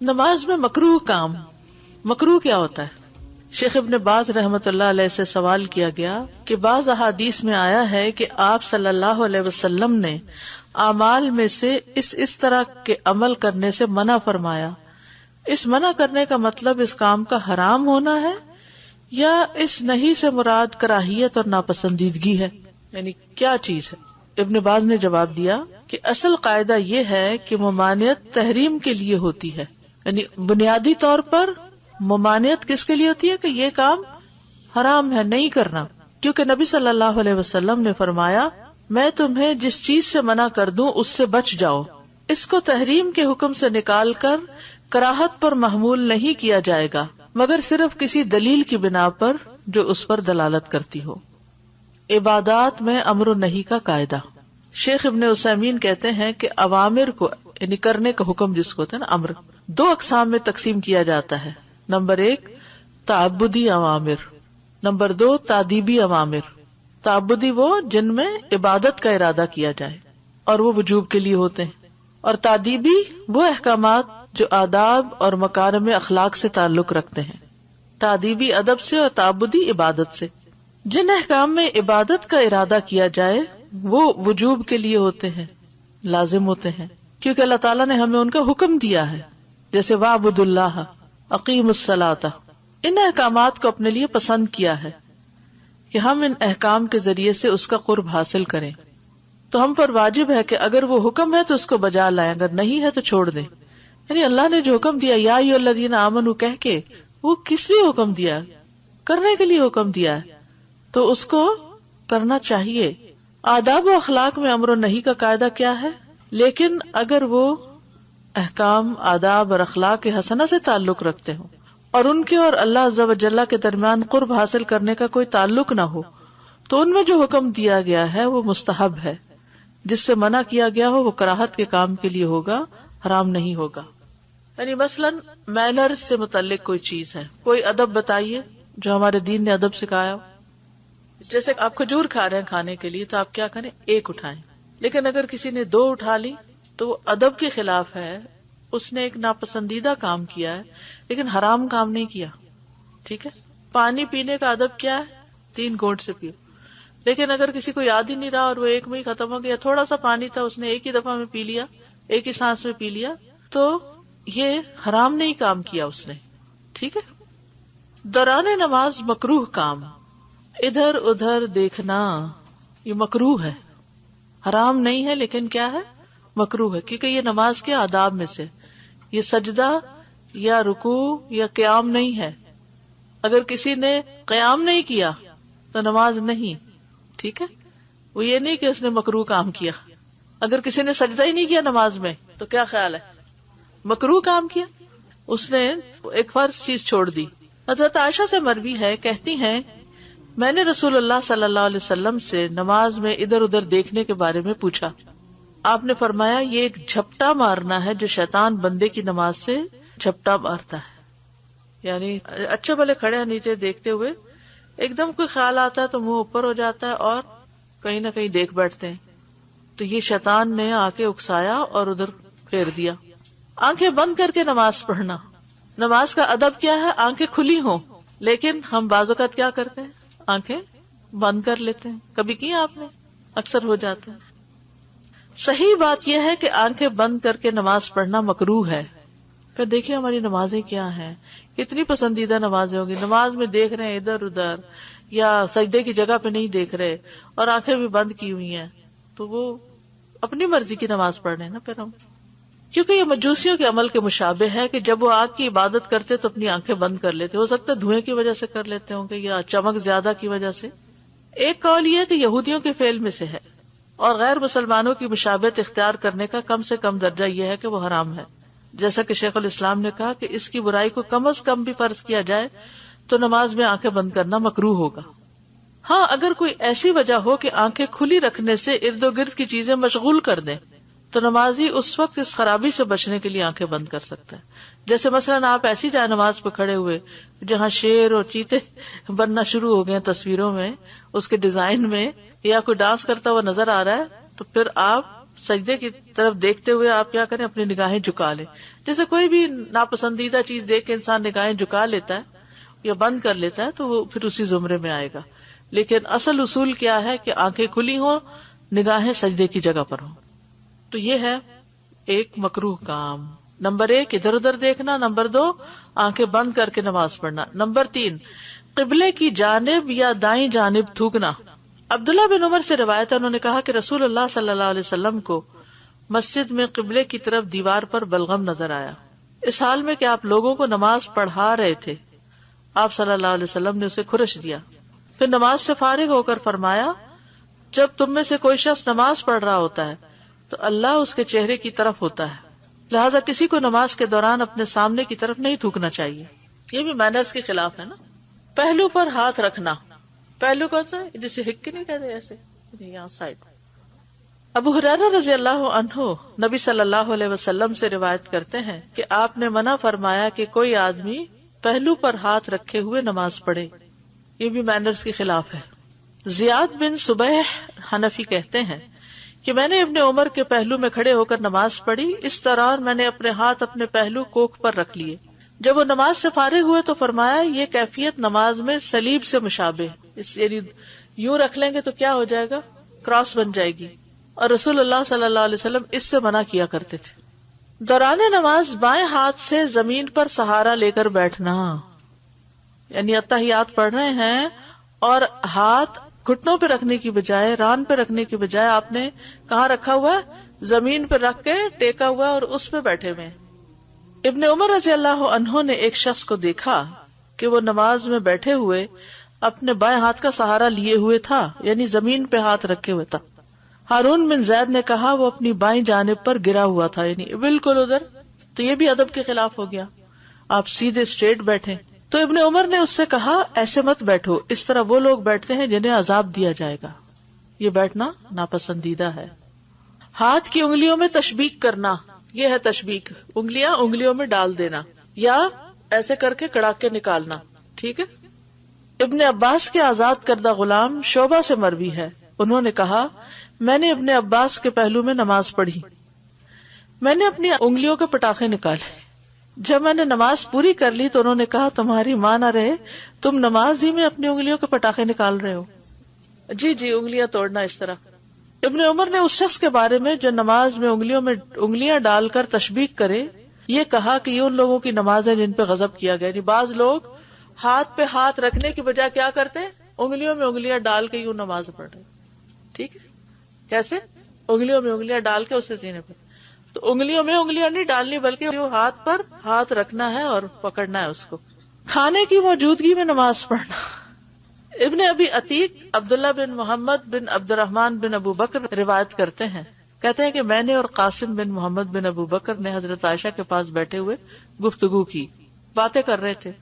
نماز میں مکروہ کام، مکروہ کیا ہوتا ہے؟ شیخ ابن باز رحمۃ اللہ علیہ سے سوال کیا گیا کہ بعض احادیث میں آیا ہے کہ آپ صلی اللہ علیہ وسلم نے اعمال میں سے اس طرح کے عمل کرنے سے منع فرمایا، اس منع کرنے کا مطلب اس کام کا حرام ہونا ہے یا اس نہیں سے مراد کراہیت اور ناپسندیدگی ہے؟ یعنی کیا چیز ہے؟ ابن باز نے جواب دیا کہ اصل قاعدہ یہ ہے کہ ممانعت تحریم کے لیے ہوتی ہے، یعنی بنیادی طور پر ممانعت کس کے لیے ہوتی ہے کہ یہ کام حرام ہے، نہیں کرنا، کیونکہ نبی صلی اللہ علیہ وسلم نے فرمایا میں تمہیں جس چیز سے منع کر دوں اس سے بچ جاؤ۔ اس کو تحریم کے حکم سے نکال کر کراہت پر محمول نہیں کیا جائے گا مگر صرف کسی دلیل کی بنا پر جو اس پر دلالت کرتی ہو۔ عبادات میں امر و نہی کا قاعدہ۔ شیخ ابن عثیمین کہتے ہیں کہ اوامر کو یعنی کرنے کا حکم جس کو ہوتا ہے نا امر، دو اقسام میں تقسیم کیا جاتا ہے۔ Number 1 تعبدی اوامر، number 2 تادیبی اوامر۔ تعبدی وہ جن میں عبادت کا ارادہ کیا جائے اور وہ وجوب کے لیے ہوتے ہیں، اور تادیبی وہ احکامات جو آداب اور مکارم اخلاق سے تعلق رکھتے ہیں، تادیبی ادب سے اور تعبدی عبادت سے۔ جن احکام میں عبادت کا ارادہ کیا جائے وہ وجوب کے لیے ہوتے ہیں، لازم ہوتے ہیں، کیونکہ اللہ تعالیٰ نے ہمیں ان کا حکم دیا ہے، جیسے وَاعْبُدُوا اللَّهَ اقیموا الصَّلَاةَ۔ ان احکامات کو اپنے لیے پسند کیا ہے کہ ہم ان احکام کے ذریعے سے اس کا قرب حاصل کریں، تو ہم پر واجب ہے کہ اگر وہ حکم ہے تو اس کو بجا لائیں، اگر نہیں ہے تو چھوڑ دیں۔ یعنی اللہ نے جو حکم دیا یا ایھا الذین آمنوا کہہ کے، وہ کس لیے حکم دیا؟ کرنے کے لیے حکم دیا ہے، تو اس کو کرنا چاہیے۔ آداب و اخلاق میں امر و نہی کا قاعدہ کیا ہے؟ لیکن اگر وہ احکام آداب اور اخلاق حسنہ سے تعلق رکھتے ہوں اور ان کے اور اللہ عز و جل کے درمیان قرب حاصل کرنے کا کوئی تعلق نہ ہو تو ان میں جو حکم دیا گیا ہے وہ مستحب ہے، جس سے منع کیا گیا ہو وہ کراہت کے کام کے لیے ہوگا، حرام نہیں ہوگا۔ یعنی مثلا مینرز سے متعلق کوئی چیز ہے، کوئی ادب بتائیے جو ہمارے دین نے ادب سکھایا ہو۔ جیسے آپ کھجور کھا رہے ہیں کھانے کے لیے تو آپ کیا کریں؟ 1 اٹھائیں، لیکن اگر کسی نے 2 اٹھا لی تو وہ ادب کے خلاف ہے، اس نے ایک ناپسندیدہ کام کیا ہے لیکن حرام کام نہیں کیا، ٹھیک ہے۔ پانی پینے کا ادب کیا ہے؟ 3 گھونٹ سے پیو، لیکن اگر کسی کو یاد ہی نہیں رہا اور وہ ایک میں ہی ختم ہو گیا، تھوڑا سا پانی تھا اس نے ایک ہی دفعہ میں پی لیا، ایک ہی سانس میں پی لیا، تو یہ حرام نہیں کام کیا اس نے، ٹھیک ہے۔ دوران نماز مکروہ کام، ادھر ادھر دیکھنا، یہ مکروہ ہے، حرام نہیں ہے لیکن کیا ہے؟ مکروہ ہے، کیونکہ یہ نماز کے آداب میں سے، یہ سجدہ یا رکوع یا قیام نہیں ہے۔ اگر کسی نے قیام نہیں کیا تو نماز نہیں، ٹھیک ہے۔ وہ یہ نہیں کہ اس نے مکروہ کام کیا۔ اگر کسی نے سجدہ ہی نہیں کیا نماز میں تو کیا خیال ہے؟ مکروہ کام کیا، اس نے ایک فرض چیز چھوڑ دی۔ حضرت عائشہ سے مروی ہے، کہتی ہیں میں نے رسول اللہ صلی اللہ علیہ وسلم سے نماز میں ادھر ادھر دیکھنے کے بارے میں پوچھا، آپ نے فرمایا یہ ایک جھپٹا مارنا ہے جو شیطان بندے کی نماز سے جھپٹا مارتا ہے۔ یعنی اچھے بھلے کھڑے ہیں نیچے دیکھتے ہوئے، ایک دم کوئی خیال آتا ہے تو منہ اوپر ہو جاتا ہے اور کہیں نہ کہیں دیکھ بیٹھتے ہیں، تو یہ شیطان نے آ کے اکسایا اور ادھر پھیر دیا۔ آنکھیں بند کر کے نماز پڑھنا، نماز کا ادب کیا ہے؟ آنکھیں کھلی ہوں، لیکن ہم بعض اوقات کیا کرتے ہیں؟ آنکھیں بند کر لیتے ہیں۔ کبھی کی آپ نے؟ اکثر ہو جاتا ہے۔ صحیح بات یہ ہے کہ آنکھیں بند کر کے نماز پڑھنا مکروہ ہے۔ پھر دیکھیں ہماری نمازیں کیا ہیں، کتنی پسندیدہ نمازیں ہوگی، نماز میں دیکھ رہے ہیں ادھر ادھر یا سجدے کی جگہ پہ نہیں دیکھ رہے اور آنکھیں بھی بند کی ہوئی ہیں، تو وہ اپنی مرضی کی نماز پڑھ رہے ہیں نا پھر ہم، کیونکہ یہ مجوسیوں کے عمل کے مشابہ ہے کہ جب وہ آگ کی عبادت کرتے تو اپنی آنکھیں بند کر لیتے، ہو سکتا ہے دھوئیں کی وجہ سے کر لیتے ہوں گے یا چمک زیادہ کی وجہ سے۔ ایک قول یہ ہے کہ یہودیوں کے فعل میں سے ہے، اور غیر مسلمانوں کی مشابہت اختیار کرنے کا کم سے کم درجہ یہ ہے کہ وہ حرام ہے، جیسا کہ شیخ الاسلام نے کہا کہ اس کی برائی کو کم از کم بھی فرض کیا جائے تو نماز میں آنکھیں بند کرنا مکروہ ہوگا۔ ہاں اگر کوئی ایسی وجہ ہو کہ آنکھیں کھلی رکھنے سے ارد و گرد کی چیزیں مشغول کر دیں تو نمازی اس وقت اس خرابی سے بچنے کے لیے آنکھیں بند کر سکتا ہے۔ جیسے مثلاً آپ ایسی جائے نماز پہ کھڑے ہوئے جہاں شیر اور چیتے بننا شروع ہو گئے تصویروں میں، اس کے ڈیزائن میں، یا کوئی ڈانس کرتا ہوا نظر آ رہا ہے، تو پھر آپ سجدے کی طرف دیکھتے ہوئے آپ کیا کریں، اپنی نگاہیں جھکا لیں. جیسے کوئی بھی ناپسندیدہ چیز دیکھ کے انسان نگاہیں جھکا لیتا ہے یا بند کر لیتا ہے تو وہ پھر اسی زمرے میں آئے گا. لیکن اصل اصول کیا ہے کہ آنکھیں کھلی ہوں، نگاہیں سجدے کی جگہ پر ہوں. تو یہ ہے ایک مکروہ کام. نمبر 1 ادھر ادھر دیکھنا. نمبر 2 آنکھیں بند کر کے نماز پڑھنا. نمبر 3 قبلے کی جانب یا دائیں جانب تھوکنا. عبداللہ بن عمر سے روایت ہے، انہوں نے کہا کہ رسول اللہ صلی اللہ علیہ وسلم کو مسجد میں قبلے کی طرف دیوار پر بلغم نظر آیا، اس حال میں کہ آپ لوگوں کو نماز پڑھا رہے تھے. آپ صلی اللہ علیہ وسلم نے اسے خرش دیا، پھر نماز سے فارغ ہو کر فرمایا، جب تم میں سے کوئی شخص نماز پڑھ رہا ہوتا ہے تو اللہ اس کے چہرے کی طرف ہوتا ہے، لہٰذا کسی کو نماز کے دوران اپنے سامنے کی طرف نہیں تھوکنا چاہیے. یہ بھی مینرز کے خلاف ہے نا. پہلو پر ہاتھ رکھنا. پہلو کون سا ہے؟ جسے ہک نہیں کہتے، ایسے یہاں سائڈ. ابو ہریرہ رضی اللہ عنہ نبی صلی اللہ علیہ وسلم سے روایت کرتے ہیں کہ آپ نے منع فرمایا کہ کوئی آدمی پہلو پر ہاتھ رکھے ہوئے نماز پڑھے. یہ بھی مینرز کے خلاف ہے. زیاد بن صبیح حنفی کہتے ہیں کہ میں نے ابن عمر کے پہلو میں کھڑے ہو کر نماز پڑھی، اس دوران میں نے اپنے ہاتھ اپنے پہلو کوکھ پر رکھ لیے. جب وہ نماز سے فارغ ہوئے تو فرمایا، یہ کیفیت نماز میں صلیب سے مشابہ، یعنی یوں رکھ لیں گے تو کیا ہو جائے گا، کراس بن جائے گی. اور رسول اللہ صلی اللہ علیہ وسلم اس سے منع کیا کرتے تھے. دوران نماز بائیں ہاتھ سے زمین پر سہارا لے کر بیٹھنا، یعنی اتحیات پڑھ رہے ہیں اور ہاتھ گھٹنوں پہ رکھنے کی بجائے، ران پہ رکھنے کی بجائے آپ نے کہاں رکھا ہوا ہے، زمین پہ رکھ کے ٹیکا ہوا اور اس پہ بیٹھے ہوئے. ابن عمر رضی اللہ عنہ نے ایک شخص کو دیکھا کہ وہ نماز میں بیٹھے ہوئے اپنے بائیں ہاتھ کا سہارا لیے ہوئے تھا، یعنی زمین پہ ہاتھ رکھے ہوئے تھا. ہارون بن زید نے کہا وہ اپنی بائیں جانب پر گرا ہوا تھا، یعنی بالکل ادھر. تو یہ بھی ادب کے خلاف ہو گیا، آپ سیدھے اسٹریٹ بیٹھے. تو ابن عمر نے اس سے کہا، ایسے مت بیٹھو، اس طرح وہ لوگ بیٹھتے ہیں جنہیں عذاب دیا جائے گا. یہ بیٹھنا ناپسندیدہ ہے. ہاتھ کی انگلیوں میں تشبیک کرنا، یہ ہے تشبیک، انگلیوں میں ڈال دینا یا ایسے کر کے کڑا کے نکالنا. ٹھیک ہے. ابن عباس کے آزاد کردہ غلام شعبہ سے مروی ہے، انہوں نے کہا، میں نے ابن عباس کے پہلو میں نماز پڑھی، میں نے اپنی انگلیوں کے پٹاخے نکالے. جب میں نے نماز پوری کر لی تو انہوں نے کہا، تمہاری ماں نہ رہے، تم نماز ہی میں اپنی انگلیوں کے پٹاخے نکال رہے ہو. جی انگلیاں توڑنا اس طرح. ابن عمر نے اس شخص کے بارے میں جو نماز میں انگلیاں ڈال کر تشبیک کرے یہ کہا کہ یہ ان لوگوں کی نماز ہے جن پہ غضب کیا گیا. یعنی بعض لوگ ہاتھ پہ ہاتھ رکھنے کی بجائے کیا کرتے ہیں، انگلیوں میں انگلیاں ڈال کے یوں نماز پڑھ رہے. ٹھیک ہے. کیسے؟ انگلیوں میں انگلیاں ڈال کے اسے سینے پر. تو انگلیوں میں انگلیاں نہیں ڈالنی بلکہ ہاتھ پر ہاتھ رکھنا ہے اور پکڑنا ہے اس کو. کھانے کی موجودگی میں نماز پڑھنا. ابن ابی عتیق عبداللہ بن محمد بن عبد الرحمن بن ابو بکر روایت کرتے ہیں، کہتے ہیں کہ میں نے اور قاسم بن محمد بن ابو بکر نے حضرت عائشہ کے پاس بیٹھے ہوئے گفتگو کی، باتیں کر رہے تھے،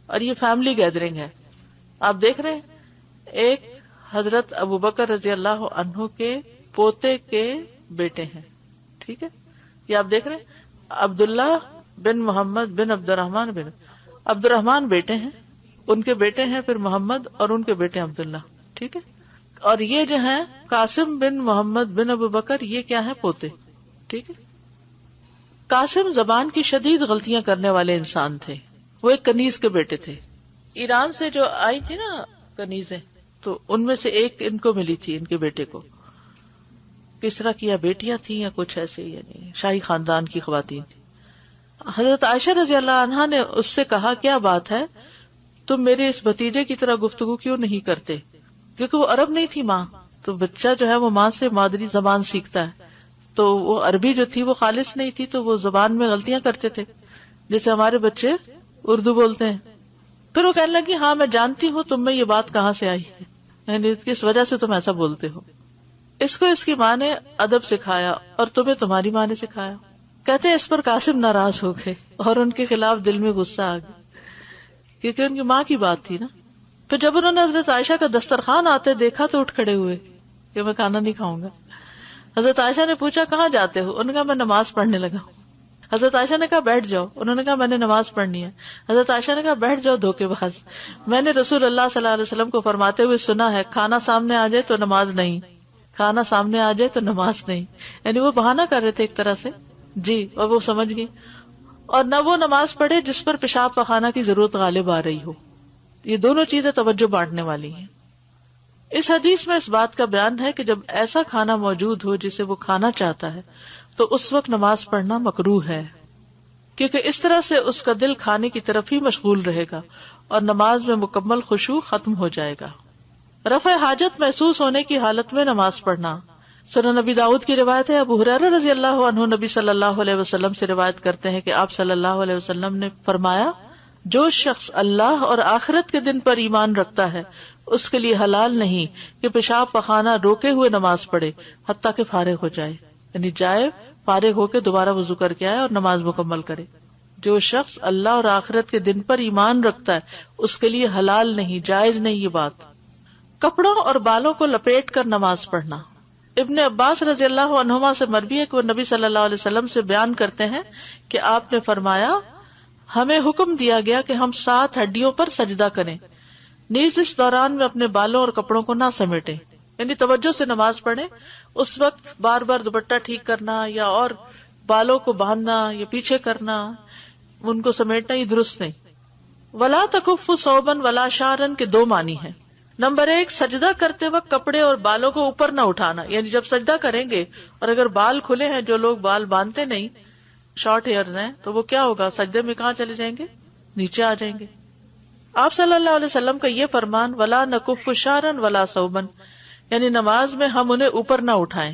اور یہ فیملی گیدرنگ ہے. آپ دیکھ رہے ہیں ایک حضرت ابو بکر رضی اللہ عنہ کے پوتے کے بیٹے ہیں. ٹھیک ہے. یہ آپ دیکھ رہے ہیں عبداللہ بن محمد بن عبد الرحمن بیٹے ہیں، ان کے بیٹے ہیں پھر محمد اور ان کے بیٹے عبداللہ. ٹھیک ہے. اور یہ جو ہیں قاسم بن محمد بن ابو بکر، یہ کیا ہے، پوتے. ٹھیک ہے. قاسم زبان کی شدید غلطیاں کرنے والے انسان تھے. وہ ایک کنیز کے بیٹے تھے. ایران سے جو آئی تھی نا کنیزیں، تو ان میں سے ایک ان کو ملی تھی، ان کے بیٹے کو. کس طرح کی یا بیٹیاں تھیں یا کچھ ایسے، یعنی شاہی خاندان کی خواتین تھی. حضرت عائشہ رضی اللہ عنہا نے اس سے کہا، کیا بات ہے، تم میرے اس بھتیجے کی طرح گفتگو کیوں نہیں کرتے؟ کیونکہ وہ عرب نہیں تھی ماں، تو بچہ جو ہے وہ ماں سے مادری زبان سیکھتا ہے. تو وہ عربی جو تھی وہ خالص نہیں تھی، تو وہ زبان میں غلطیاں کرتے تھے، جیسے ہمارے بچے اردو بولتے ہیں. پھر وہ کہنے لگی، ہاں میں جانتی ہوں تم میں یہ بات کہاں سے آئی ہے، یعنی کس وجہ سے تم ایسا بولتے ہو. اس کو اس کی ماں نے ادب سکھایا اور تمہیں تمہاری ماں نے سکھایا. کہتے ہیں اس پر قاسم ناراض ہو گئے اور ان کے خلاف دل میں غصہ آ گیا، کیونکہ ان کی ماں کی بات تھی نا. پھر جب انہوں نے حضرت عائشہ کا دسترخوان آتے دیکھا تو اٹھ کھڑے ہوئے کہ میں کھانا نہیں کھاؤں گا. حضرت عائشہ نے پوچھا، کہاں جاتے ہو؟ انہوں نے کہا میں نماز پڑھنے لگا ہوں. حضرت عائشہ نے کہا بیٹھ جاؤ. انہوں نے کہا میں نے نماز پڑھنی ہے. حضرت عائشہ نے کہا بیٹھ جاؤ دھوکے باز، میں نے رسول اللہ صلی اللہ علیہ وسلم کو فرماتے ہوئے سنا ہے، کھانا سامنے آ جائے تو نماز نہیں. کھانا سامنے آ جائے تو نماز نہیں، یعنی وہ بہانہ کر رہے تھے ایک طرح سے جی، اور وہ سمجھ گئی. اور نہ وہ نماز پڑھے جس پر پیشاب پخانہ کی ضرورت غالب آ رہی ہو. یہ دونوں چیزیں توجہ بانٹنے والی ہیں. اس حدیث میں اس بات کا بیان ہے کہ جب ایسا کھانا موجود ہو جسے وہ کھانا چاہتا ہے تو اس وقت نماز پڑھنا مکروہ ہے، کیونکہ اس طرح سے اس کا دل کھانے کی طرف ہی مشغول رہے گا اور نماز میں مکمل خشوع ختم ہو جائے گا. رفع حاجت محسوس ہونے کی حالت میں نماز پڑھنا. سنن نبی داؤد کی روایت ہے، ابو ہریرہ رضی اللہ عنہ نبی صلی اللہ علیہ وسلم سے روایت کرتے ہیں کہ آپ صلی اللہ علیہ وسلم نے فرمایا، جو شخص اللہ اور آخرت کے دن پر ایمان رکھتا ہے اس کے لیے حلال نہیں کہ پیشاب پخانہ روکے ہوئے نماز پڑھے حتیٰ کہ فارغ ہو جائے، یعنی جائے فارغ ہو کے دوبارہ وضو کر کے آئے اور نماز مکمل کرے. جو شخص اللہ اور آخرت کے دن پر ایمان رکھتا ہے اس کے لیے حلال نہیں، جائز نہیں یہ بات. کپڑوں اور بالوں کو لپیٹ کر نماز پڑھنا. ابن عباس رضی اللہ عنہما سے مروی ہے کہ وہ نبی صلی اللہ علیہ وسلم سے بیان کرتے ہیں کہ آپ نے فرمایا، ہمیں حکم دیا گیا کہ ہم 7 ہڈیوں پر سجدہ کریں، نیز اس دوران میں اپنے بالوں اور کپڑوں کو نہ سمیٹیں، یعنی توجہ سے نماز پڑھیں. اس وقت بار بار دوپٹہ ٹھیک کرنا یا اور بالوں کو باندھنا یا پیچھے کرنا، ان کو سمیٹنا یہ درست نہیں. ولا تکف ثوبا ولا شعرا کے 2 معنی ہیں. نمبر 1، سجدہ کرتے وقت کپڑے اور بالوں کو اوپر نہ اٹھانا، یعنی جب سجدہ کریں گے اور اگر بال کھلے ہیں، جو لوگ بال باندھتے نہیں، شارٹ ہیئرز ہیں، تو وہ کیا ہوگا، سجدے میں کہاں چلے جائیں گے، نیچے آ جائیں گے. آپ صلی اللہ علیہ وسلم کا یہ فرمان، ولا نکف شعرا ولا ثوبا، یعنی نماز میں ہم انہیں اوپر نہ اٹھائیں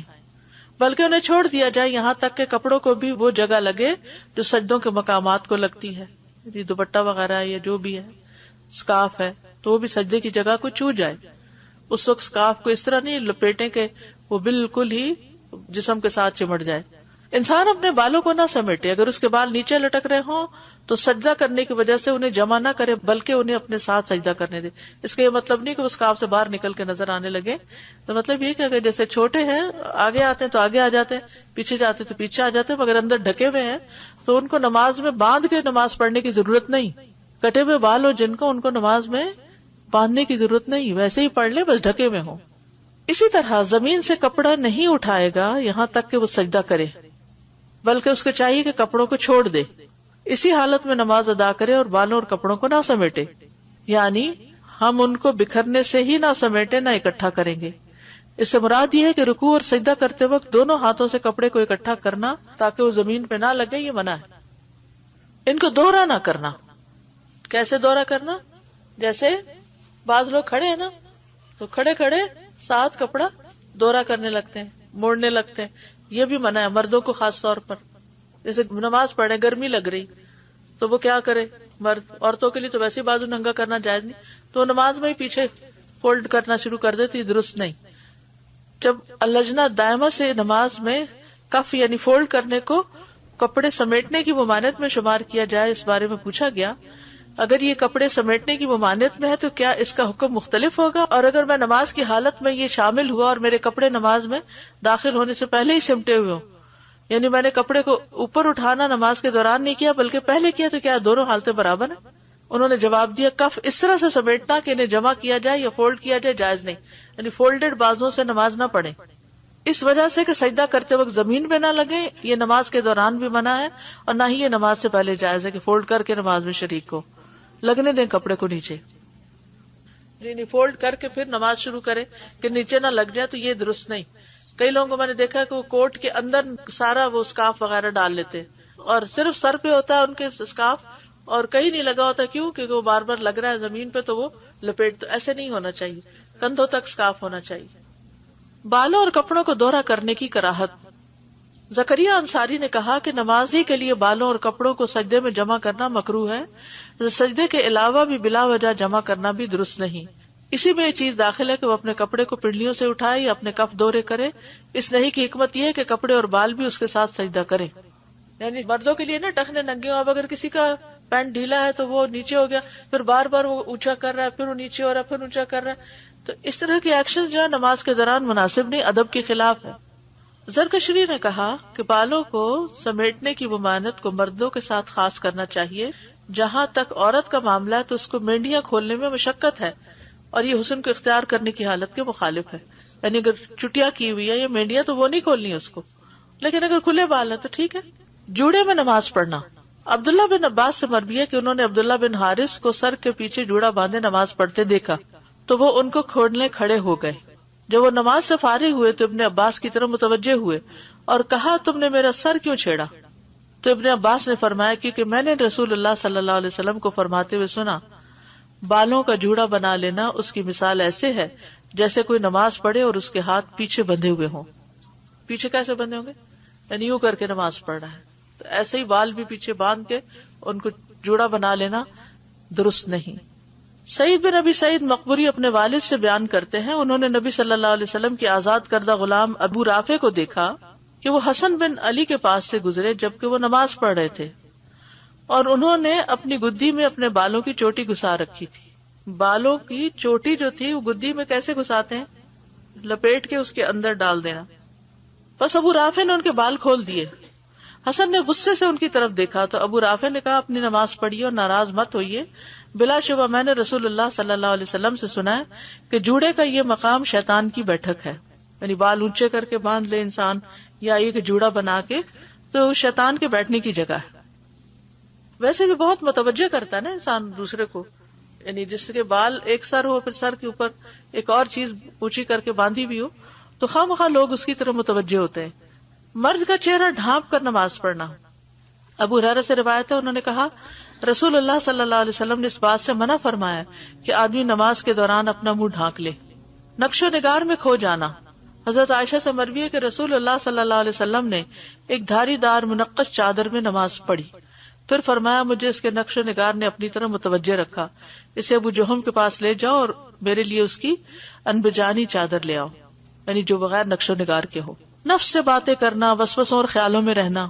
بلکہ انہیں چھوڑ دیا جائے یہاں تک کہ کپڑوں کو بھی وہ جگہ لگے جو سجدوں کے مقامات کو لگتی ہے، یعنی دوپٹہ وغیرہ یا جو بھی ہے، سکارف ہے تو وہ بھی سجدے کی جگہ کو چھو جائے. اس وقت سکارف کو اس طرح نہیں لپیٹیں کہ وہ بالکل ہی جسم کے ساتھ چمٹ جائے. انسان اپنے بالوں کو نہ سمیٹے، اگر اس کے بال نیچے لٹک رہے ہوں تو سجدہ کرنے کی وجہ سے انہیں جمع نہ کرے بلکہ انہیں اپنے ساتھ سجدہ کرنے دے. اس کا یہ مطلب نہیں کہ وہ سکارف سے باہر نکل کے نظر آنے لگے، تو مطلب یہ کہ اگر جیسے چھوٹے ہیں آگے آتے ہیں تو آگے آ جاتے ہیں، پیچھے جاتے تو پیچھے آ جاتے ہیں، مگر اندر ڈھکے ہوئے ہیں تو ان کو نماز میں باندھ کے نماز پڑھنے کی ضرورت نہیں. کٹے ہوئے بال ہو جن کو، ان کو نماز میں باندھنے کی ضرورت نہیں، ویسے ہی پڑھ لیں، بس ڈھکے ہوئے ہوں. اسی طرح زمین سے کپڑا نہیں اٹھائے گا یہاں تک کہ وہ سجدہ کرے، بلکہ اس کو چاہیے کہ کپڑوں کو چھوڑ دے، اسی حالت میں نماز ادا کرے اور بالوں اور کپڑوں کو نہ سمیٹے. یعنی ہم ان کو بکھرنے سے ہی نہ سمیٹے نہ اکٹھا کریں گے. اس سے مراد یہ ہے کہ رکوع اور سجدہ کرتے وقت دونوں ہاتھوں سے کپڑے کو اکٹھا کرنا تاکہ وہ زمین پہ نہ لگے، یہ منع ہے. ان کو دوہرا نہ کرنا. کیسے دوہرا کرنا؟ جیسے بعض لوگ کھڑے ہیں نا تو کھڑے کھڑے ساتھ کپڑا دوہرا کرنے لگتے ہیں، موڑنے لگتے ہیں، یہ بھی منع ہے مردوں کو خاص طور پر. جیسے نماز پڑھے، گرمی لگ رہی تو وہ کیا کرے مرد، عورتوں کے لیے تو ویسے بازو ننگا کرنا جائز نہیں، تو نماز میں ہی پیچھے فولڈ کرنا شروع کر دیتی، درست نہیں. جب اللجنہ دائمہ سے نماز میں کف یعنی فولڈ کرنے کو کپڑے سمیٹنے کی ممانعت میں شمار کیا جائے، اس بارے میں پوچھا گیا اگر یہ کپڑے سمیٹنے کی ممانعت میں ہے تو کیا اس کا حکم مختلف ہوگا، اور اگر میں نماز کی حالت میں یہ شامل ہوا اور میرے کپڑے نماز میں داخل ہونے سے پہلے ہی سمٹے ہوئے ہوں، یعنی میں نے کپڑے کو اوپر اٹھانا نماز کے دوران نہیں کیا بلکہ پہلے کیا، تو کیا دونوں حالتیں برابر ہیں؟ انہوں نے جواب دیا، کف اس طرح سے سمیٹنا کہ انہیں جمع کیا جائے یا فولڈ کیا جائے جائز نہیں، یعنی فولڈڈ بازوں سے نماز نہ پڑھیں، اس وجہ سے کہ سجدہ کرتے وقت زمین پہ نہ لگے. یہ نماز کے دوران بھی منع ہے اور نہ ہی یہ نماز سے پہلے جائز ہے کہ فولڈ کر کے نماز میں شریک کو لگنے دیں کپڑے کو نیچے، یعنی فولڈ کر کے پھر نماز شروع کرے کہ نیچے نہ لگ جائے، تو یہ درست نہیں. کئی لوگوں کو میں نے دیکھا کہ وہ کوٹ کے اندر سارا وہ سکارف وغیرہ ڈال لیتے اور صرف سر پہ ہوتا ہے ان کے سکارف اور کہیں نہیں لگا ہوتا. کیوں؟ کیونکہ وہ بار بار لگ رہا ہے زمین پہ تو وہ لپیٹ. تو ایسے نہیں ہونا چاہیے، کندھوں تک سکارف ہونا چاہیے. بالوں اور کپڑوں کو دوہرا کرنے کی کراہت. زکریہ انصاری نے کہا کہ نمازی کے لیے بالوں اور کپڑوں کو سجدے میں جمع کرنا مکروہ ہے، سجدے کے علاوہ بھی بلا وجہ جمع کرنا بھی درست نہیں. اسی میں یہ چیز داخل ہے کہ وہ اپنے کپڑے کو پنڈلیوں سے اٹھائے یا اپنے کف دورے کرے. اس نہیں کی حکمت یہ ہے کہ کپڑے اور بال بھی اس کے ساتھ سجدہ کرے. یعنی مردوں کے لیے نا ٹخنے ننگے ہوں، اب اگر کسی کا پینٹ ڈھیلا ہے تو وہ نیچے ہو گیا، پھر بار بار وہ اونچا کر رہا ہے، پھر وہ نیچے ہو رہا ہے، پھر اونچا کر رہا ہے، تو اس طرح کے ایکشن جو ہے نماز کے دوران مناسب نہیں، ادب کے خلاف ہے. زرکشری نے کہا کہ بالوں کو سمیٹنے کی ممانعت کو مردوں کے ساتھ خاص کرنا چاہیے. جہاں تک عورت کا معاملہ ہے تو اس کو مینڈیاں کھولنے میں مشقت ہے اور یہ حسن کو اختیار کرنے کی حالت کے مخالف ہے. یعنی اگر چٹیا کی ہوئی ہے یا مینڈیا تو وہ نہیں کھولنی ہے اس کو، لیکن اگر کھلے بال ہیں تو ٹھیک ہے۔ جوڑے میں نماز پڑھنا، عبداللہ بن عباس سے مروی ہے کہ انہوں نے عبداللہ بن حارث کو سر کے پیچھے جوڑا باندھے نماز پڑھتے دیکھا تو وہ ان کو کھولنے کھڑے ہو گئے۔ جب وہ نماز سے فارغ ہوئے تو ابن عباس کی طرف متوجہ ہوئے اور کہا تم نے میرا سر کیوں چھیڑا؟ تو ابن عباس نے فرمایا کیونکہ میں نے رسول اللہ صلی اللہ علیہ وسلم کو فرماتے ہوئے سنا، بالوں کا جوڑا بنا لینا اس کی مثال ایسے ہے جیسے کوئی نماز پڑھے اور اس کے ہاتھ پیچھے بندھے ہوئے ہوں۔ پیچھے کیسے بندھے ہوں گے؟ یعنی یوں کر کے نماز پڑھ رہا ہے، تو ایسے ہی بال بھی پیچھے باندھ کے ان کو جوڑا بنا لینا درست نہیں۔ سعید بن ابی سعید مقبری اپنے والد سے بیان کرتے ہیں، انہوں نے نبی صلی اللہ علیہ وسلم کے آزاد کردہ غلام ابو رافع کو دیکھا کہ وہ حسن بن علی کے پاس سے گزرے جبکہ وہ نماز پڑھ رہے تھے، اور انہوں نے اپنی گدی میں اپنے بالوں کی چوٹی گھسا رکھی تھی۔ بالوں کی چوٹی جو تھی وہ گدی میں کیسے گھساتے ہیں؟ لپیٹ کے اس کے اندر ڈال دینا۔ بس ابو رافع نے ان کے بال کھول دیے۔ حسن نے غصے سے ان کی طرف دیکھا تو ابو رافع نے کہا اپنی نماز پڑھیے اور ناراض مت ہوئیے، بلا شبہ میں نے رسول اللہ صلی اللہ علیہ وسلم سے سنا ہے کہ جوڑے کا یہ مقام شیطان کی بیٹھک ہے، یعنی بال اونچے کر کے باندھ لے انسان یا ایک جوڑا بنا کے تو شیطان کے بیٹھنے کی جگہ ہے۔ ویسے بھی بہت متوجہ کرتا ہے نا انسان دوسرے کو، یعنی جس کے بال ایک سر ہو پھر سر کے اوپر ایک اور چیز اونچی کر کے باندھی بھی ہو تو خواہ مخواہ لوگ اس کی طرف متوجہ ہوتے ہیں۔ مرد کا چہرہ ڈھانپ کر نماز پڑھنا، ابو ہریرہ سے روایت ہے انہوں نے کہا رسول اللہ صلی اللہ علیہ وسلم نے اس بات سے منع فرمایا کہ آدمی نماز کے دوران اپنا منہ ڈھانک لے۔ نقش و نگار میں کھو جانا، حضرت عائشہ سے مروی ہے کہ رسول اللہ صلی اللہ علیہ وسلم نے ایک دھاری دار منقش چادر میں نماز پڑھی، پھر فرمایا مجھے اس کے نقش و نگار نے اپنی طرف متوجہ رکھا، اسے ابو جہم کے پاس لے جاؤ اور میرے لیے اس کی انبجانی چادر لے آؤ، یعنی جو بغیر نقش و نگار کے ہو۔ نفس سے باتیں کرنا، وسوسوں اور خیالوں میں رہنا،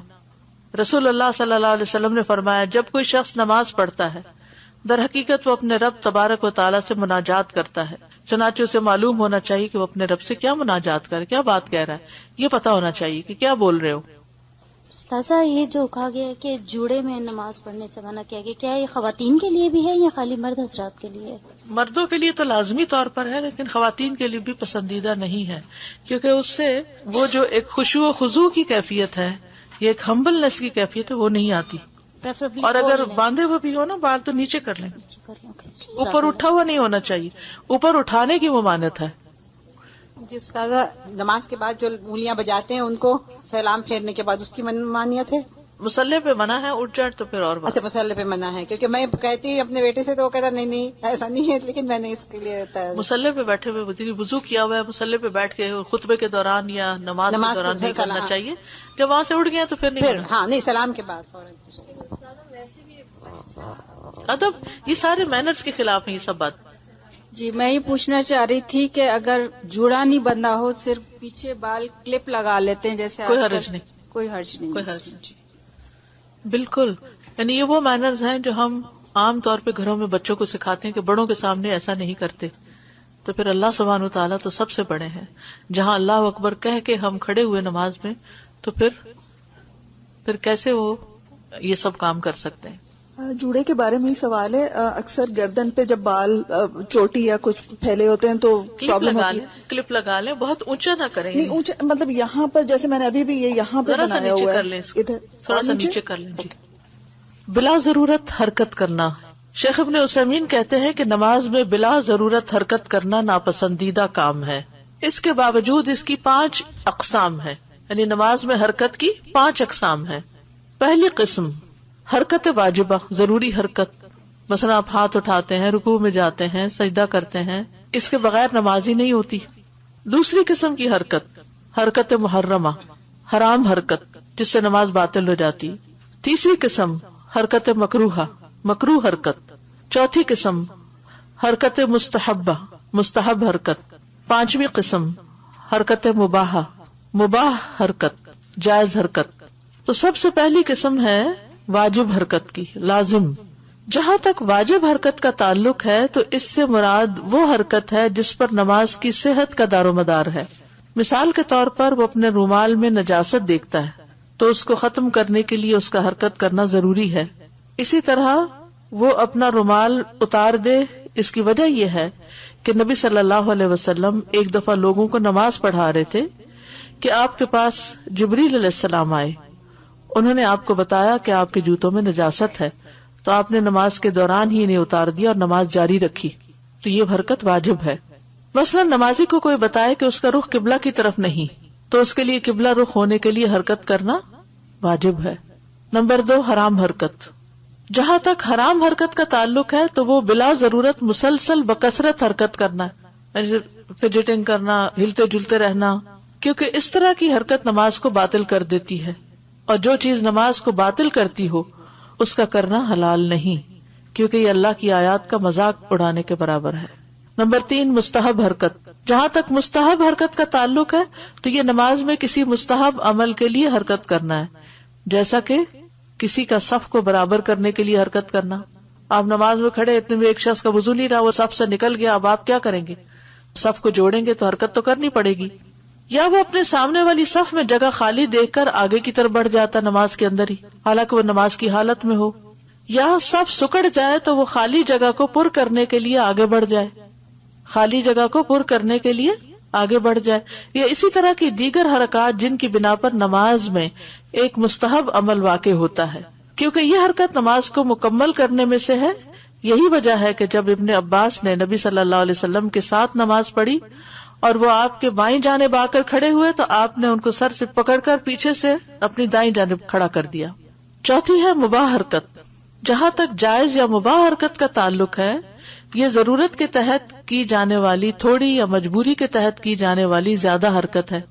رسول اللہ صلی اللہ علیہ وسلم نے فرمایا جب کوئی شخص نماز پڑھتا ہے در حقیقت وہ اپنے رب تبارک و تعالیٰ سے مناجات کرتا ہے، چنانچہ اسے معلوم ہونا چاہیے کہ وہ اپنے رب سے کیا مناجات کرے، کیا بات کہہ رہا ہے، یہ پتا ہونا چاہیے کہ کیا بول رہے ہو۔ استاذہ یہ جو کہا گیا ہے کہ جوڑے میں نماز پڑھنے سے منع کیا گیا، کیا یہ خواتین کے لیے بھی ہے یا خالی مرد حضرات کے لیے؟ مردوں کے لیے تو لازمی طور پر ہے، لیکن خواتین کے لیے بھی پسندیدہ نہیں ہے، کیونکہ اس سے وہ جو ایک خشوع و خضوع کی کیفیت ہے، یہ ایک ہمبلنس کی کیفیت ہے، وہ نہیں آتی۔ اور اگر باندھے ہوئے بھی ہو نا بال تو نیچے کر لیں، اوپر اٹھا ہوا نہیں ہونا چاہیے، اوپر اٹھانے کی ممانعت ہے۔ جی استاذہ، نماز کے بعد جو انگلیاں بجاتے ہیں ان کو سلام پھیرنے کے بعد اس کی مانیت ہے؟ مسلح پہ منع ہے، اٹھ جائے تو پھر اور بات۔ اچھا مسلح پہ منع ہے، کیونکہ میں کہتی اپنے بیٹے سے تو وہ کہتا نہیں ایسا نہیں ہے، لیکن میں نے اس کے لیے مسلح پہ بیٹھے ہوئے وضو کیا ہوا ہے، مسلح پہ بیٹھ کے خطبے کے دوران یا نماز کے دوران نہیں کرنا چاہیے، جب وہاں سے اٹھ گیا تو پھر نہیں، ہاں نہیں، سلام کے بعد فوراً۔ ادب یہ سارے مینرز کے خلاف ہیں یہ سب بات۔ جی میں یہ پوچھنا چاہ رہی تھی کہ اگر جوڑا نہیں بندھا ہو، صرف پیچھے بال کلپ لگا لیتے ہیں جیسے کوئی حرج نہیں، کوئی حرج نہیں، کوئی حرج نہیں، بالکل۔ یعنی یہ وہ مینرز ہیں جو ہم عام طور پہ گھروں میں بچوں کو سکھاتے ہیں کہ بڑوں کے سامنے ایسا نہیں کرتے، تو پھر اللہ سبحانہ وتعالیٰ تو سب سے بڑے ہیں، جہاں اللہ اکبر کہہ کے ہم کھڑے ہوئے نماز میں تو پھر کیسے وہ یہ سب کام کر سکتے ہیں۔ جوڑے کے بارے میں ہی سوال ہے، اکثر گردن پہ جب بال چوٹی یا کچھ پھیلے ہوتے ہیں تو پرابلم ہوتی ہے۔ کلپ لگا لیں، بہت اونچا نہ کریں، نہیں اونچا مطلب یہاں پر جیسے میں نے ابھی بھی یہ یہاں پہ بنایا ہوا ہے، ادھر تھوڑا سا نیچے کر لیں۔ جی بلا ضرورت حرکت کرنا، شیخ ابن عثیمین کہتے ہیں کہ نماز میں بلا ضرورت حرکت کرنا ناپسندیدہ کام ہے، اس کے باوجود اس کی 5 اقسام ہیں، یعنی نماز میں حرکت کی 5 اقسام ہیں۔ پہلی قسم حرکت واجبہ، ضروری حرکت، مثلا آپ ہاتھ اٹھاتے ہیں، رکوع میں جاتے ہیں، سجدہ کرتے ہیں، اس کے بغیر نماز ہی نہیں ہوتی۔ دوسری قسم کی حرکت محرمہ، حرام حرکت جس سے نماز باطل ہو جاتی۔ تیسری قسم حرکت مکروہہ، مکروہ حرکت۔ چوتھی قسم حرکت مستحبہ، مستحب حرکت۔ پانچویں قسم حرکت مباحہ، مباح حرکت، جائز حرکت۔ تو سب سے پہلی قسم ہے واجب حرکت کی، لازم۔ جہاں تک واجب حرکت کا تعلق ہے تو اس سے مراد وہ حرکت ہے جس پر نماز کی صحت کا دار و مدار ہے۔ مثال کے طور پر وہ اپنے رومال میں نجاست دیکھتا ہے تو اس کو ختم کرنے کے لیے اس کا حرکت کرنا ضروری ہے۔ اسی طرح وہ اپنا رومال اتار دے، اس کی وجہ یہ ہے کہ نبی صلی اللہ علیہ وسلم ایک دفعہ لوگوں کو نماز پڑھا رہے تھے کہ آپ کے پاس جبریل علیہ السلام آئے. انہوں نے آپ کو بتایا کہ آپ کے جوتوں میں نجاست ہے، تو آپ نے نماز کے دوران ہی انہیں اتار دیا اور نماز جاری رکھی. تو یہ حرکت واجب ہے. مثلا نمازی کو کوئی بتائے کہ اس کا رخ قبلہ کی طرف نہیں، تو اس کے لیے قبلہ رخ ہونے کے لیے حرکت کرنا واجب ہے. نمبر 2، حرام حرکت. جہاں تک حرام حرکت کا تعلق ہے تو وہ بلا ضرورت مسلسل بکثرت حرکت کرنا ہے، فجٹنگ کرنا، ہلتے جلتے رہنا، کیونکہ اس طرح کی حرکت نماز کو باطل کر دیتی ہے، اور جو چیز نماز کو باطل کرتی ہو اس کا کرنا حلال نہیں، کیونکہ یہ اللہ کی آیات کا مذاق اڑانے کے برابر ہے. نمبر 3، مستحب حرکت. جہاں تک مستحب حرکت کا تعلق ہے تو یہ نماز میں کسی مستحب عمل کے لیے حرکت کرنا ہے، جیسا کہ کسی کا صف کو برابر کرنے کے لیے حرکت کرنا. آپ نماز میں کھڑے، اتنے میں ایک شخص کا وضو نہیں رہا، وہ صف سے نکل گیا، اب آپ کیا کریں گے؟ صف کو جوڑیں گے تو حرکت تو کرنی پڑے گی. یا وہ اپنے سامنے والی صف میں جگہ خالی دیکھ کر آگے کی طرف بڑھ جاتا نماز کے اندر ہی، حالانکہ وہ نماز کی حالت میں ہو. یا صف سکڑ جائے تو وہ خالی جگہ کو پر کرنے کے لیے آگے بڑھ جائے، خالی جگہ کو پر کرنے کے لیے آگے بڑھ جائے. یا اسی طرح کی دیگر حرکات جن کی بنا پر نماز میں ایک مستحب عمل واقع ہوتا ہے، کیونکہ یہ حرکت نماز کو مکمل کرنے میں سے ہے. یہی وجہ ہے کہ جب ابن عباس نے نبی صلی اللہ علیہ وسلم کے ساتھ نماز پڑھی اور وہ آپ کے بائیں جانب آ کر کھڑے ہوئے تو آپ نے ان کو سر سے پکڑ کر پیچھے سے اپنی دائیں جانب کھڑا کر دیا. چوتھی ہے مباح حرکت. جہاں تک جائز یا مباح حرکت کا تعلق ہے، یہ ضرورت کے تحت کی جانے والی تھوڑی یا مجبوری کے تحت کی جانے والی زیادہ حرکت ہے.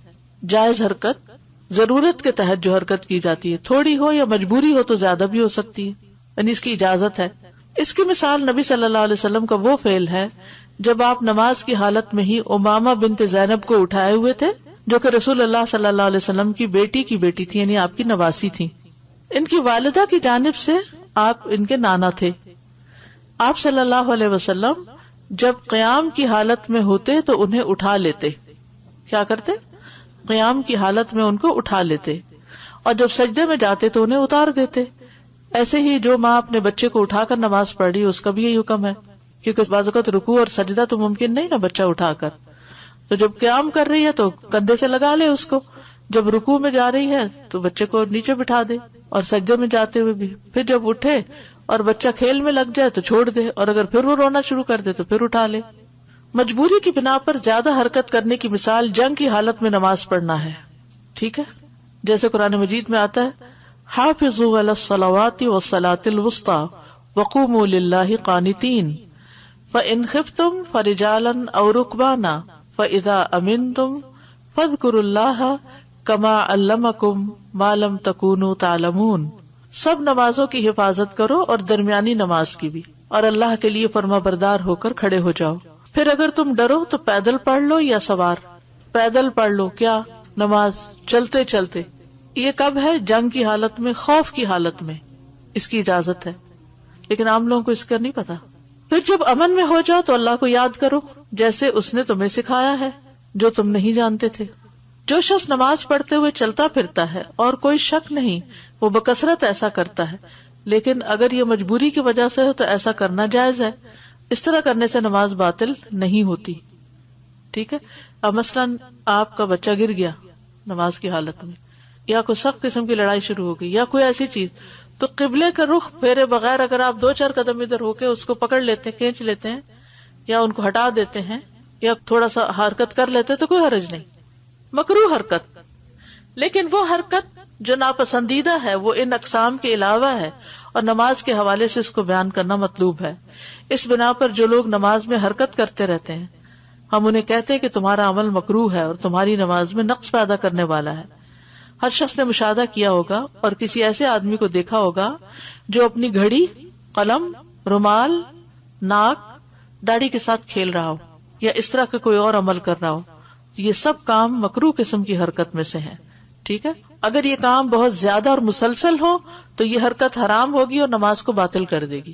جائز حرکت ضرورت کے تحت جو حرکت کی جاتی ہے، تھوڑی ہو یا مجبوری ہو تو زیادہ بھی ہو سکتی ہے، یعنی اس کی اجازت ہے. اس کی مثال نبی صلی اللہ علیہ وسلم کا وہ فعل ہے جب آپ نماز کی حالت میں ہی امامہ بنت زینب کو اٹھائے ہوئے تھے، جو کہ رسول اللہ صلی اللہ علیہ وسلم کی بیٹی تھی، یعنی آپ کی نواسی تھی. ان کی والدہ کی جانب سے آپ ان کے نانا تھے. آپ صلی اللہ علیہ وسلم جب قیام کی حالت میں ہوتے تو انہیں اٹھا لیتے. کیا کرتے؟ قیام کی حالت میں ان کو اٹھا لیتے، اور جب سجدے میں جاتے تو انہیں اتار دیتے. ایسے ہی جو ماں اپنے بچے کو اٹھا کر نماز پڑھ رہی، اس کا بھی یہی حکم ہے، کیونکہ بعض اوقات رکوع اور سجدہ تو ممکن نہیں نا بچہ اٹھا کر. تو جب قیام کر رہی ہے تو کندھے سے لگا لے اس کو، جب رکوع میں جا رہی ہے تو بچے کو نیچے بٹھا دے، اور سجدے میں جاتے ہوئے بھی. پھر جب اٹھے اور بچہ کھیل میں لگ جائے تو چھوڑ دے، اور اگر پھر وہ رونا شروع کر دے تو پھر اٹھا لے. مجبوری کی بنا پر زیادہ حرکت کرنے کی مثال جنگ کی حالت میں نماز پڑھنا ہے. ٹھیک ہے، جیسے قرآن مجید میں آتا ہے حافظوا علی الصلوات والصلاۃ الوسطی وقوموا للہ قانتین فإن خفتم فرجالا او رکبانا فإذا امنتم فاذکروا اللہ کما علمکم ما لم تکونوا تعلمون. سب نمازوں کی حفاظت کرو اور درمیانی نماز کی بھی، اور اللہ کے لیے فرما بردار ہو کر کھڑے ہو جاؤ. پھر اگر تم ڈرو تو پیدل پڑھ لو یا سوار. پیدل پڑھ لو کیا؟ نماز چلتے چلتے. یہ کب ہے؟ جنگ کی حالت میں، خوف کی حالت میں اس کی اجازت ہے، لیکن عام لوگوں کو اس کا نہیں پتا. پھر جب امن میں ہو جاؤ تو اللہ کو یاد کرو جیسے اس نے تمہیں سکھایا ہے جو تم نہیں جانتے تھے. جو شخص نماز پڑھتے ہوئے چلتا پھرتا ہے اور کوئی شک نہیں وہ بکثرت ایسا کرتا ہے، لیکن اگر یہ مجبوری کی وجہ سے ہو تو ایسا کرنا جائز ہے. اس طرح کرنے سے نماز باطل نہیں ہوتی. ٹھیک ہے. اب مثلاً آپ کا بچہ گر گیا نماز کی حالت میں، یا کوئی سخت قسم کی لڑائی شروع ہو گئی یا کوئی ایسی چیز، تو قبلے کا رخ پھیرے بغیر اگر آپ 2-4 قدم ادھر ہو کے اس کو پکڑ لیتے ہیں، کھینچ لیتے ہیں، یا ان کو ہٹا دیتے ہیں، یا تھوڑا سا حرکت کر لیتے تو کوئی حرج نہیں. مکروہ حرکت، لیکن وہ حرکت جو ناپسندیدہ ہے وہ ان اقسام کے علاوہ ہے، اور نماز کے حوالے سے اس کو بیان کرنا مطلوب ہے. اس بنا پر جو لوگ نماز میں حرکت کرتے رہتے ہیں، ہم انہیں کہتے ہیں کہ تمہارا عمل مکروہ ہے اور تمہاری نماز میں نقص پیدا کرنے والا ہے. ہر شخص نے مشاہدہ کیا ہوگا اور کسی ایسے آدمی کو دیکھا ہوگا جو اپنی گھڑی، قلم، رومال، ناک، داڑھی کے ساتھ کھیل رہا ہو یا اس طرح کا کوئی اور عمل کر رہا ہو. یہ سب کام مکروہ قسم کی حرکت میں سے ہیں. ٹھیک ہے. اگر یہ کام بہت زیادہ اور مسلسل ہو تو یہ حرکت حرام ہوگی اور نماز کو باطل کر دے گی.